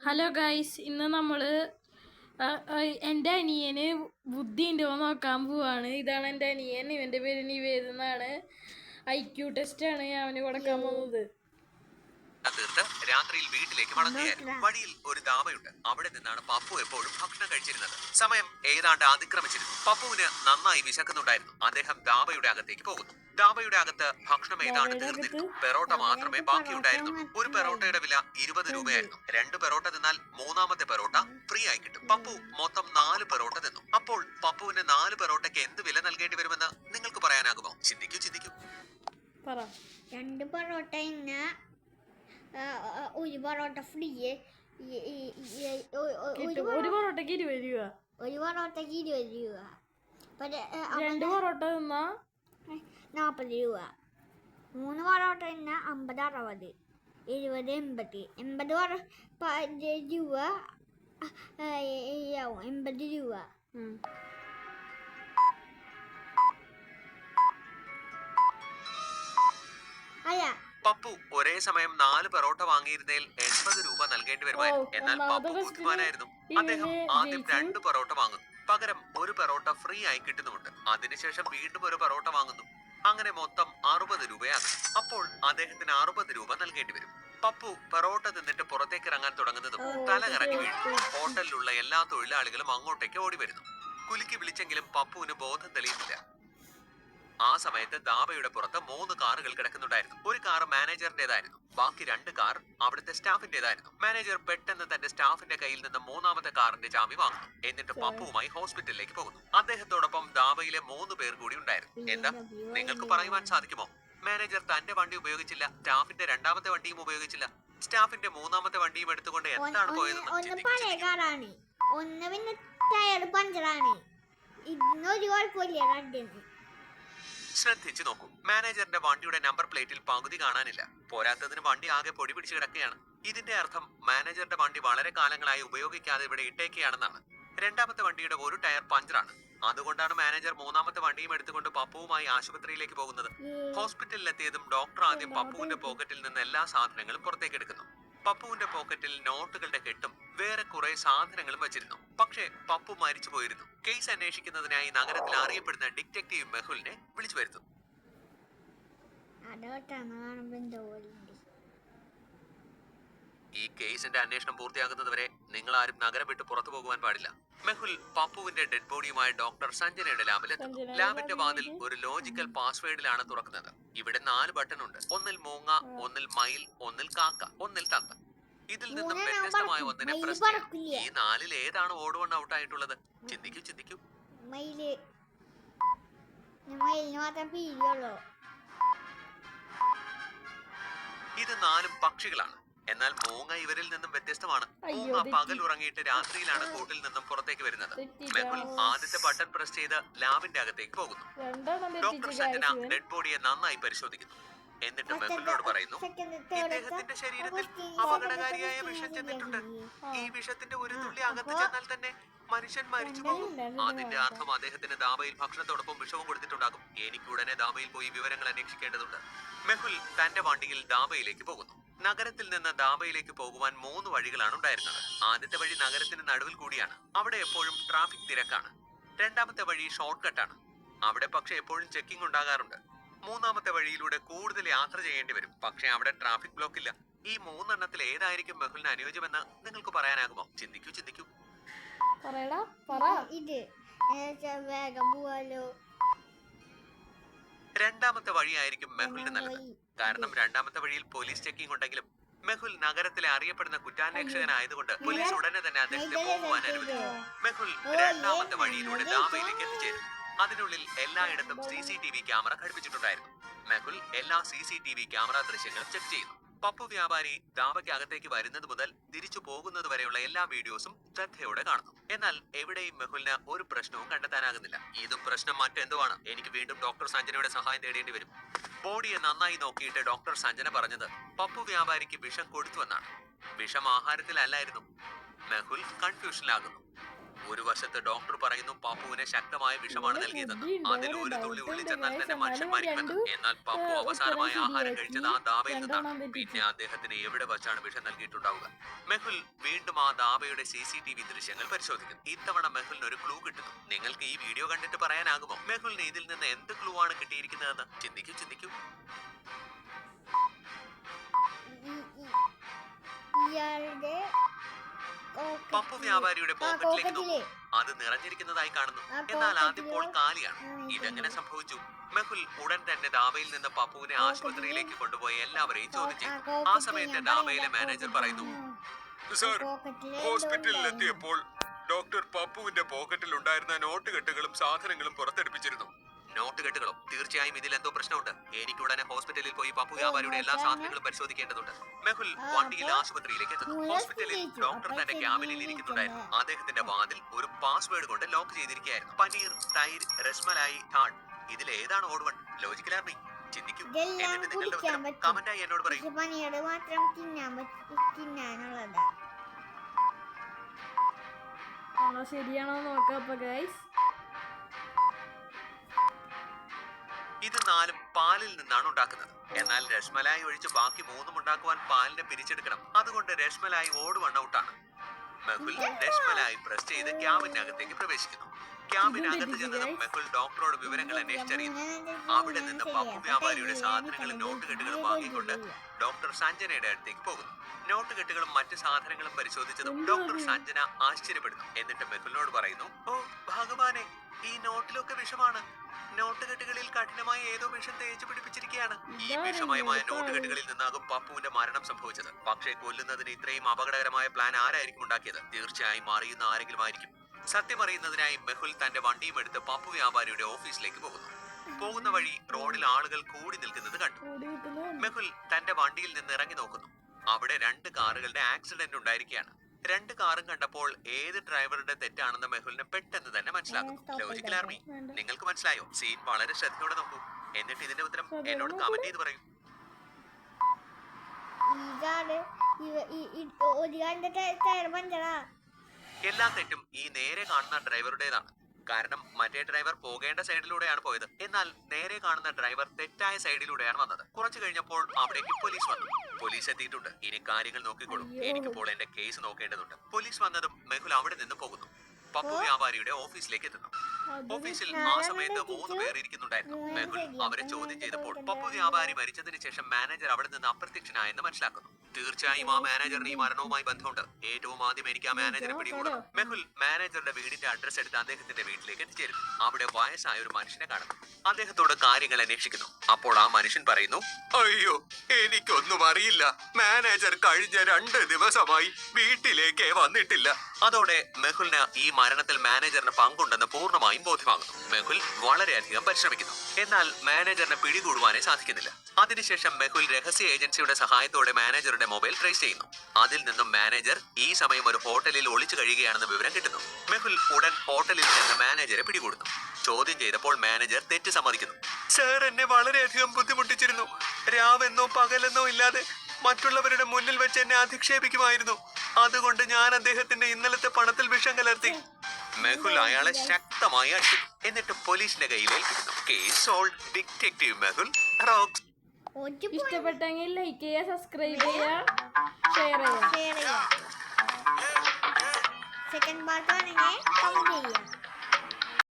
Hello guys, ഇന്ന് നമ്മള് എൻ്റെ അനിയന് ബുദ്ധി ഉണ്ടോ നോക്കാൻ പോവാണ്. ഇതാണ് എൻ്റെ അനിയൻ. ഇവന്റെ പേര് നിവേദ് എന്നാണ്. IQ ടെസ്റ്റ് ആണ് അവന് കൊടുക്കാൻ പോകുന്നത്. തീർത്ത് രാത്രിയിൽ വീട്ടിലേക്ക് മടങ്ങുകയായിരുന്നു. വഴിയിൽ ഒരു ധാബയുണ്ട്. അവിടെ നിന്നാണ് പപ്പു എപ്പോഴും ഭക്ഷണം കഴിച്ചിരുന്നത്. സമയം ഏതാണ്ട് അതിക്രമിച്ചിരുന്നു. പപ്പുവിന് നന്നായി വിശക്കുന്നുണ്ടായിരുന്നു. അദ്ദേഹം ധാബയുടെ അകത്തേക്ക് പോകുന്നു. ധാബയുടെ അകത്ത് ഭക്ഷണം ഏതാണ്ട് തീർന്നിരുന്നു. പെറോട്ട മാത്രമേ ബാക്കിയുണ്ടായിരുന്നുള്ളൂ. ഒരു പെറോട്ടയുടെ വില 20 രൂപയായിരുന്നു. 2 പെറോട്ട തിന്നാൽ മൂന്നാമത്തെ പെറോട്ട ഫ്രീ ആയി കിട്ടും. പപ്പു മൊത്തം 4 പെറോട്ട തിന്നു. അപ്പോൾ പപ്പുവിന് 4 പെറോട്ടയ്ക്ക് എന്ത് വില നൽകേണ്ടി വരുമെന്ന് നിങ്ങൾക്ക് പറയാനാകുമോ? ചിന്തിക്കൂ. 2 പൊറോട്ട ഒരു പൊറോട്ട ഫ്രീ. ഒരു പൊറോട്ടയ്ക്ക് 20 രൂപ. ഒരു പൊറോട്ടയ്ക്ക് 20 രൂപ. 2 പൊറോട്ട തിന്നാ 40 രൂപ. 3 പൊറോട്ട തിന്നാ 50, 60, 70, 80 രൂപ. 80 രൂപ. അല്ല, പപ്പു ഒരേ സമയം 4 പെറോട്ട വാങ്ങിയിരുന്നതിൽ 80 രൂപ നൽകേണ്ടി വരുമായിരുന്നു. എന്നാൽ പപ്പു ബുദ്ധിമാനായിരുന്നു. അദ്ദേഹം ആദ്യം 2 പെറോട്ട വാങ്ങുന്നു. പകരം ഒരു പെറോട്ട ഫ്രീ ആയി കിട്ടുന്നുമുണ്ട്. അതിനുശേഷം വീണ്ടും ഒരു പെറോട്ട വാങ്ങുന്നു. അങ്ങനെ മൊത്തം 60 രൂപയാകും. അപ്പോൾ അദ്ദേഹത്തിന് 60 രൂപ നൽകേണ്ടി വരും. പപ്പു പെറോട്ട തിന്നിട്ട് പുറത്തേക്ക് ഇറങ്ങാൻ തുടങ്ങുന്നതും തല കറങ്ങി വീഴുന്നു. ഹോട്ടലിലുള്ള എല്ലാ തൊഴിലാളികളും അങ്ങോട്ടേക്ക് ഓടി വരുന്നു. കുലുക്കി വിളിച്ചെങ്കിലും പപ്പുവിന് ബോധം തെളിയുന്നില്ല. ആ സമയത്ത് ധാബയുടെ പുറത്ത് 3 കാറുകൾ കിടക്കുന്നുണ്ടായിരുന്നു. ഒരു കാർ മാനേജറിന്റേതായിരുന്നു. ബാക്കി 2 കാർ അവിടുത്തെ സ്റ്റാഫിന്റേതായിരുന്നു. മാനേജർ പെട്ടെന്ന് തന്റെ സ്റ്റാഫിന്റെ കയ്യിൽ നിന്ന് 3ാമത്തെ കാറിന്റെ ചാവി വാങ്ങുന്നു. എന്നിട്ട് പപ്പുവുമായി ഹോസ്പിറ്റലിലേക്ക് പോകുന്നു. അദ്ദേഹത്തോടൊപ്പം ധാബയിലെ 3 പേർ കൂടി ഉണ്ടായിരുന്നു. എന്താ നിങ്ങൾക്ക് പറയുവാൻ സാധിക്കുമോ? മാനേജർ തന്റെ വണ്ടി ഉപയോഗിച്ചില്ല, സ്റ്റാഫിന്റെ 2ാമത്തെ വണ്ടിയും ഉപയോഗിച്ചില്ല, സ്റ്റാഫിന്റെ 3ാമത്തെ വണ്ടിയും എടുത്തുകൊണ്ട് എന്താണ് പോയതെന്ന് ശ്രദ്ധിച്ചു നോക്കൂ. മാനേജറിന്റെ വണ്ടിയുടെ നമ്പർ പ്ലേറ്റിൽ പകുതി കാണാനില്ല. പോരാത്തതിന് വണ്ടി ആകെ പൊടി പിടിച്ച് കിടക്കുകയാണ്. ഇതിന്റെ അർത്ഥം മാനേജറിന്റെ വണ്ടി വളരെ കാലങ്ങളായി ഉപയോഗിക്കാതെ ഇവിടെ ഇട്ടേക്കുകയാണെന്നാണ്. 2ാമത്തെ വണ്ടിയുടെ ഒരു ടയർ പഞ്ചറാണ്. അതുകൊണ്ടാണ് മാനേജർ 3ാമത്തെ വണ്ടിയും എടുത്തുകൊണ്ട് പപ്പുവുമായി ആശുപത്രിയിലേക്ക് പോകുന്നത്. ഹോസ്പിറ്റലിലെത്തിയതും ഡോക്ടർ ആദ്യം പപ്പുവിന്റെ പോക്കറ്റിൽ നിന്ന് എല്ലാ സാധനങ്ങളും പുറത്തേക്ക് എടുക്കുന്നു. പപ്പുവിന്റെ പോക്കറ്റിൽ നോട്ടുകളുടെ കെട്ടും വേറെ കുറെ സാധനങ്ങളും വെച്ചിരുന്നു. പക്ഷേ പപ്പു മരിച്ചു പോയിരുന്നു. കേസ് അന്വേഷിക്കുന്നതിനായി നഗരത്തിൽ അറിയപ്പെടുന്ന ഡിറ്റക്റ്റീവ് മെഹുലിനെ വിളിച്ചു വരുത്തുന്നു. ഈ കേസിന്റെ അന്വേഷണം പൂർത്തിയാകുന്നതുവരെ നിങ്ങൾ ആരും നഗരം വിട്ട് പുറത്തു പോകുവാൻ പാടില്ല. മെഹുൽ പപ്പുവിന്റെ ഡെഡ് ബോഡിയുമായി ഡോക്ടർ സഞ്ജനയുടെ ലാബിലെത്തുന്നു. ലാബിന്റെ വാതിൽ ഒരു ലോജിക്കൽ പാസ്വേഡിലാണ് തുറക്കുന്നത്. ഇവിടെ 4 ബട്ടൺ ഉണ്ട്. ഒന്നിൽ മൂങ്ങ, ഒന്നിൽ മയിൽ, ഒന്നിൽ കാക്ക, ഒന്നിൽ തത്ത. ഇതിൽ നിന്നും വ്യത്യസ്തമായ ഒന്നിനെ പ്രസ് ചെയ്യാം. ഈ 4ൽ ഏതാണ് ഓട് വൺ ഔട്ട് ആയിട്ടുള്ളത്? ചിന്തിക്കൂ. ഇത് 4 പക്ഷികളാണ്. എന്നാൽ മൂങ്ങ ഇവരിൽ നിന്നും വ്യത്യസ്തമാണ്. മൂങ്ങ പകൽ ഉറങ്ങിയിട്ട് രാത്രിയിലാണ് കൂട്ടിൽ നിന്നും പുറത്തേക്ക് വരുന്നത്. മെഹുൽ ആദ്യത്തെ ബട്ടൺ പ്രസ് ചെയ്ത് ലാബിന്റെ അകത്തേക്ക് പോകുന്നു. ഡോക്ടർ സഞ്ജന ഡെഡ് ബോഡിയെ നന്നായി പരിശോധിക്കുന്നു. എന്നിട്ട് മെഹുലിനോട് പറയുന്നു, ഇദ്ദേഹത്തിന്റെ ശരീരത്തിൽ അപകടകാരിയായ വിഷം ചെന്നിട്ടുണ്ട്. ഈ വിഷത്തിന്റെ ഒരു തുള്ളി അകത്ത് ചെന്നാൽ തന്നെ മനുഷ്യൻ മരിച്ചു പോകും. അതിന്റെ അർത്ഥം അദ്ദേഹത്തിന് ധാബയിൽ ഭക്ഷണത്തോടൊപ്പം വിഷവും കൊടുത്തിട്ടുണ്ടാകും. എനിക്ക് ഉടനെ ധാബയിൽ പോയി വിവരങ്ങൾ അന്വേഷിക്കേണ്ടതുണ്ട്. മെഹുൽ തന്റെ വണ്ടിയിൽ ധാബയിലേക്ക് പോകുന്നു. നഗരത്തിൽ നിന്ന് ധാബയിലേക്ക് പോകുവാൻ 3 വഴികളാണ് ഉണ്ടായിരുന്നത്. ആദ്യത്തെ വഴി നഗരത്തിന് നടുവിൽ കൂടിയാണ്. അവിടെ എപ്പോഴും ട്രാഫിക് തിരക്കാണ്. 2ാമത്തെ വഴി ഷോർട്ട് കട്ടാണ്. അവിടെ പക്ഷെ എപ്പോഴും ചെക്കിംഗ് ഉണ്ടാകാറുണ്ട്. 3ാമത്തെ വഴിയിലൂടെ കൂടുതൽ യാത്ര ചെയ്യേണ്ടി വരും. പക്ഷെ അവിടെ ട്രാഫിക് ബ്ലോക്ക് ഇല്ല. ഈ 3 എണ്ണത്തിൽ ഏതായിരിക്കും മെഹുലിന് അനുയോജ്യമെന്ന് നിങ്ങൾക്ക് പറയാനാകുമോ? ചിന്തിക്കൂ. 2ാമത്തെ വഴിയായിരിക്കും മെഹുലിന് നല്ലത്. കാരണം 2ാമത്തെ വഴിയിൽ പോലീസ് ചെക്കിംഗ് ഉണ്ടെങ്കിലും മെഹുൽ നഗരത്തിലെ അറിയപ്പെടുന്ന കുറ്റാന്വേഷകനായതുകൊണ്ട് പോലീസ് ഉടനെ തന്നെ അദ്ദേഹത്തെ പോകുവാൻ അനുവദിച്ചു. മെഹുൽ 2ാമത്തെ വഴിയിലൂടെ ധാബയിലേക്ക് എത്തിച്ചേരും. അതിനുള്ളിൽ എല്ലായിടത്തും CCTV ക്യാമറ ഘടിപ്പിച്ചിട്ടുണ്ടായിരുന്നു. മെഹുൽ എല്ലാ CCTV ക്യാമറ ദൃശ്യങ്ങളും ചെക്ക് ചെയ്യുന്നു. പപ്പു വ്യാപാരി ധാബയ്ക്ക് അകത്തേക്ക് വരുന്നത് മുതൽ തിരിച്ചു പോകുന്നത് വരെയുള്ള എല്ലാ വീഡിയോസും ശ്രദ്ധയോടെ കാണുന്നു. എന്നാൽ എവിടെയും മെഹുലിന് ഒരു പ്രശ്നവും കണ്ടെത്താനാകുന്നില്ല. ഇതും പ്രശ്നം മറ്റെന്തുവാണ്. എനിക്ക് വീണ്ടും ഡോക്ടർ സഞ്ജനയുടെ സഹായം തേടേണ്ടി വരും. ബോഡിയെ നന്നായി നോക്കിയിട്ട് ഡോക്ടർ സഞ്ജന പറഞ്ഞത് പപ്പു വ്യാപാരിക്ക് വിഷം കൊടുത്തുവെന്നാണ്. വിഷം ആഹാരത്തിലല്ലായിരുന്നു. മെഹുൽ കൺഫ്യൂഷനിലാകുന്നു. ഒരു വശത്ത് ഡോക്ടർ പറയുന്നു പപ്പുവിനെ ശക്തമായ വിഷമാണ് നൽകിയതെന്ന്, അതിൽ ഒരു തുള്ളി ഉള്ളിൽ ചെന്നാൽ തന്നെ മനുഷ്യൻ മരിക്കുമെന്ന്. എന്നാൽ പപ്പു അവസാനമായി ആഹാരം കഴിച്ചത് ആ ദാവയിൽ നിന്നാണ്. പിന്നെ അദ്ദേഹത്തിന് എവിടെ വച്ചാണ് വിഷം നൽകിയിട്ടുണ്ടാവുക? മെഹുൽ വീണ്ടും ആ ദാവയുടെ CCTV ദൃശ്യങ്ങൾ പരിശോധിക്കുന്നു. ഇത്തവണ മെഹുലിന് ഒരു ക്ലൂ കിട്ടുന്നു. നിങ്ങൾക്ക് ഈ വീഡിയോ കണ്ടിട്ട് പറയാനാകുമോ മെഹുലിന് ഇതിൽ നിന്ന് എന്ത് ക്ലൂ ആണ് കിട്ടിയിരിക്കുന്നതെന്ന്? ചിന്തിക്കൂ. ഇയാളുടെ പപ്പു വ്യാപാരിയുടെ പോക്കറ്റിലേക്ക് നോക്കൂ. അത് നിറഞ്ഞിരിക്കുന്നതായി കാണുന്നു. എന്നാൽ അതിപ്പോൾ കാലിയാണ്. ഇതെങ്ങനെ സംഭവിച്ചു? മെഹുൽ ഉടൻ തന്നെ ഡാബയിൽ നിന്ന് പപ്പുവിനെ ആശുപത്രിയിലേക്ക് കൊണ്ടുപോയി എല്ലാവരെയും ചോദ്യം ചെയ്തു. ആ സമയത്ത് ഡാബയിലെ മാനേജർ പറയുന്നു, സർ, ഹോസ്പിറ്റലിൽ എത്തിയപ്പോൾ ഡോക്ടർ പപ്പുവിന്റെ പോക്കറ്റിൽ ഉണ്ടായിരുന്ന നോട്ടുകെട്ടുകളും സാധനങ്ങളും പുറത്തെടുപ്പിച്ചിരുന്നു. നോട്ടുകെട്ടുകളോ? തീർച്ചയായും ഇതിൽ എന്തോ പ്രശ്നമുണ്ട്. എനിക്ക് ഉടനെ ഹോസ്പിറ്റലിൽ പോയി പപ്പു വ്യാപാരിയുടെ എല്ലാ സാധനങ്ങളും പരിശോധിക്കേണ്ടതുണ്ട്. മെഹുൽ വണ്ടിയിൽ ആശുപത്രിയിലേക്ക് എത്തുന്നു. ഹോസ്പിറ്റലിൽ ഡോക്ടർ തന്റെ ക്യാബിനിൽ ഇരിക്കുന്നുണ്ടായിരുന്നു. അദ്ദേഹത്തിന്റെ വാതിൽ ഒരു പാസ്വേഡ് കൊണ്ട് ലോക്ക് ചെയ്തിരിക്കുകയായിരുന്നു. പനീർ, തൈര്, രസ്മലായി, ഠാഡ്, ഇതിൽ ഏതാണ് ഓഡ് വൺ? ലോജിക്കൽ ആർമി, ചിന്തിക്കൂ. എന്നിട്ട് നിങ്ങളുടെ ഉത്തരം കമന്റായി എന്നോട് പറയും. പനിയോട് മാത്രം തിന്നാനുള്ളത്. ശരിയാണോ നോക്കാം അപ്പൊ ഗൈസ്. ഇത് 4 പാലിൽ നിന്നാണ് ഉണ്ടാക്കുന്നത്. എന്നാൽ രസ്മലായി ഒഴിച്ച് ബാക്കി 3 ഉണ്ടാക്കുവാൻ പാലിനെ പിരിച്ചെടുക്കണം. അതുകൊണ്ട് രസ്മലായി ഓട് വൺ ഔട്ടാണ്. മെഹുൽ രസ്മലായി പ്രസ് ചെയ്ത് ക്യാബിനകത്തേക്ക് പ്രവേശിക്കുന്നു. ക്യാബിനകത്ത് ചെന്നതും മെഹുൽ ഡോക്ടറോട് വിവരങ്ങൾ അന്വേഷിച്ചറിയുന്നു. അവിടെ നിന്ന് പപ്പു വ്യാപാരിയുടെ സാധനങ്ങളും നോട്ടുകെട്ടുകളും വാങ്ങിക്കൊണ്ട് ഡോക്ടർ സഞ്ജനയുടെ അടുത്തേക്ക് പോകുന്നു. നോട്ടുകെട്ടുകളും മറ്റു സാധനങ്ങളും പരിശോധിച്ചതും ഡോക്ടർ സഞ്ജന ആശ്ചര്യപ്പെടുന്നു. എന്നിട്ട് മെഹുലിനോട് പറയുന്നു, ഓ ഭഗവാനെ, ഈ നോട്ടിലൊക്കെ വിഷമാണ്. നോട്ടുകെട്ടുകളിൽ കഠിനമായ ഏതോ വിഷം തേച്ചു പിടിപ്പിച്ചിരിക്കുകയാണ്. ഈ വിഷമയമായ നോട്ടുകെട്ടുകളിൽ നിന്നാകും പപ്പുവിന്റെ മരണം സംഭവിച്ചത്. പക്ഷേ കൊല്ലുന്നതിന് ഇത്രയും അപകടകരമായ പ്ലാൻ ആരായിരിക്കും ഉണ്ടാക്കിയത്? തീർച്ചയായും അറിയുന്ന ആരെങ്കിലും ആയിരിക്കും. സത്യം അറിയുന്നതിനായി മെഹുൽ തന്റെ വണ്ടിയും എടുത്ത് പപ്പു വ്യാപാരിയുടെ ഓഫീസിലേക്ക് പോകുന്നു. പോകുന്ന വഴി റോഡിൽ ആളുകൾ കൂടി നിൽക്കുന്നത് കണ്ടു. മെഹുൽ തന്റെ വണ്ടിയിൽ നിന്ന് ഇറങ്ങി നോക്കുന്നു. അവിടെ 2 കാറുകളുടെ ആക്സിഡന്റ് ഉണ്ടായിരിക്കുകയാണ്. 2 കാറും കണ്ടപ്പോൾ ഏത് ഡ്രൈവറുടെ തെറ്റാണെന്ന് മെഹുലിന് പെട്ടെന്ന് തന്നെ മനസ്സിലാകും. ലോജിക്കൽ ആർമി, നിങ്ങൾക്ക് മനസ്സിലായോ? സീൻ വളരെ ശ്രദ്ധയോടെ നോക്കൂ. എന്നിട്ട് ഇതിന്റെ ഉത്തരം എന്നോട് കമന്റ് ചെയ്ത് പറയൂ. എല്ലാ തെറ്റും ഈ നേരെ കാണുന്ന ഡ്രൈവറുടേതാണ്. കാരണം മറ്റേ ഡ്രൈവർ പോകേണ്ട സൈഡിലൂടെയാണ് പോയത്. എന്നാൽ നേരെ കാണുന്ന ഡ്രൈവർ തെറ്റായ സൈഡിലൂടെയാണ് വന്നത്. കുറച്ചു കഴിഞ്ഞപ്പോൾ അവിടേക്ക് പോലീസ് വന്നു. പോലീസ് എത്തിയിട്ടുണ്ട്. ഇനി കാര്യങ്ങൾ നോക്കിക്കോളൂ. എനിക്കിപ്പോൾ എന്റെ കേസ് നോക്കേണ്ടതുണ്ട്. പോലീസ് വന്നതും മെഹുൽ അവിടെ നിന്ന് പോകുന്നു. പപ്പു വ്യാപാരിയുടെ ഓഫീസിലേക്ക് എത്തുന്നു. ഓഫീസിൽ ആ സമയത്ത് 3 പേർ ഇരിക്കുന്നുണ്ടായിരുന്നു. മെഹുൽ അവരെ ചോദ്യം ചെയ്തപ്പോൾ പപ്പു വ്യാപാരി മരിച്ചതിന് ശേഷം മാനേജർ അവിടെ നിന്ന് അപ്രത്യക്ഷനായെന്ന് മനസ്സിലാക്കുന്നു. തീർച്ചയായും ആ മാനേജറിന് ഈ മരണവുമായി ബന്ധമുണ്ട്. ഏറ്റവും ആദ്യം എനിക്ക് ആ മാനേജറെ പിടികൂടണം. മെഹുൽ മാനേജറുടെ വീടിന്റെ അഡ്രസ് എടുത്ത് അദ്ദേഹത്തിന്റെ വീട്ടിലേക്ക് എത്തിച്ചേരുന്നു. അവിടെ വയസ്സായ ഒരു മനുഷ്യനെ കാണുന്നു. അദ്ദേഹത്തോട് കാര്യങ്ങൾ അന്വേഷിക്കുന്നു. അപ്പോൾ ആ മനുഷ്യൻ പറയുന്നു, അയ്യോ, എനിക്കൊന്നും അറിയില്ല. മാനേജർ കഴിഞ്ഞ 2 ദിവസമായി വീട്ടിലേക്ക് വന്നിട്ടില്ല. അതോടെ മെഹുലിന് ഈ മരണത്തിൽ മാനേജറിന് പങ്കുണ്ടെന്ന് പൂർണ്ണമായും ബോധ്യമാകുന്നു. മെഹുൽ വളരെയധികം പരിശ്രമിക്കുന്നു. എന്നാൽ മാനേജറിനെ പിടികൂടുവാനേ സാധിക്കുന്നില്ല. അതിനുശേഷം മെഹുൽ രഹസ്യ ഏജൻസിയുടെ സഹായത്തോടെ മാനേജറുടെ മൊബൈൽ ട്രേസ് ചെയ്യുന്നു. അതിൽ നിന്നും മാനേജർ ഈ സമയം ഒരു ഹോട്ടലിൽ ഒളിച്ചു കഴിയുകയാണെന്ന് വിവരം കിട്ടുന്നു. മെഹുൽ ഉടൻ ഹോട്ടലിൽ നിന്ന് മാനേജറെ പിടികൂടുന്നു. ചോദ്യം ചെയ്തപ്പോൾ മാനേജർ തെറ്റ് സമ്മതിക്കുന്നു. സർ, എന്നെ വളരെയധികം ബുദ്ധിമുട്ടിച്ചിരുന്നു. രാവെന്നോ പകലെന്നോ ഇല്ലാതെ മറ്റുള്ളവരുടെ മുന്നിൽ വെച്ച് എന്നെ അധിക്ഷേപിക്കുമായിരുന്നു. അതുകൊണ്ട് ഞാൻ അദ്ദേഹത്തിന്റെ ഇന്നലത്തെ പണത്തിൽ വിഷം കലർത്തി. മെഹുൽ അയാളെ ശക്തമായി അടിക്കുന്നു. എന്നിട്ട് പോലീസിന്റെ കയ്യിൽ ഏൽപ്പിക്കുന്നു. Case solve. Detective Mehul rocks. ഇഷ്ടപ്പെട്ടെങ്കിൽ ലൈക്ക് ചെയ്യുക, സബ്സ്ക്രൈബ് ചെയ്യുക, ഷെയർ ചെയ്യുക. സെക്കൻഡ് പാർട്ട് ആണെങ്കിൽ കമന്റ് ചെയ്യാം.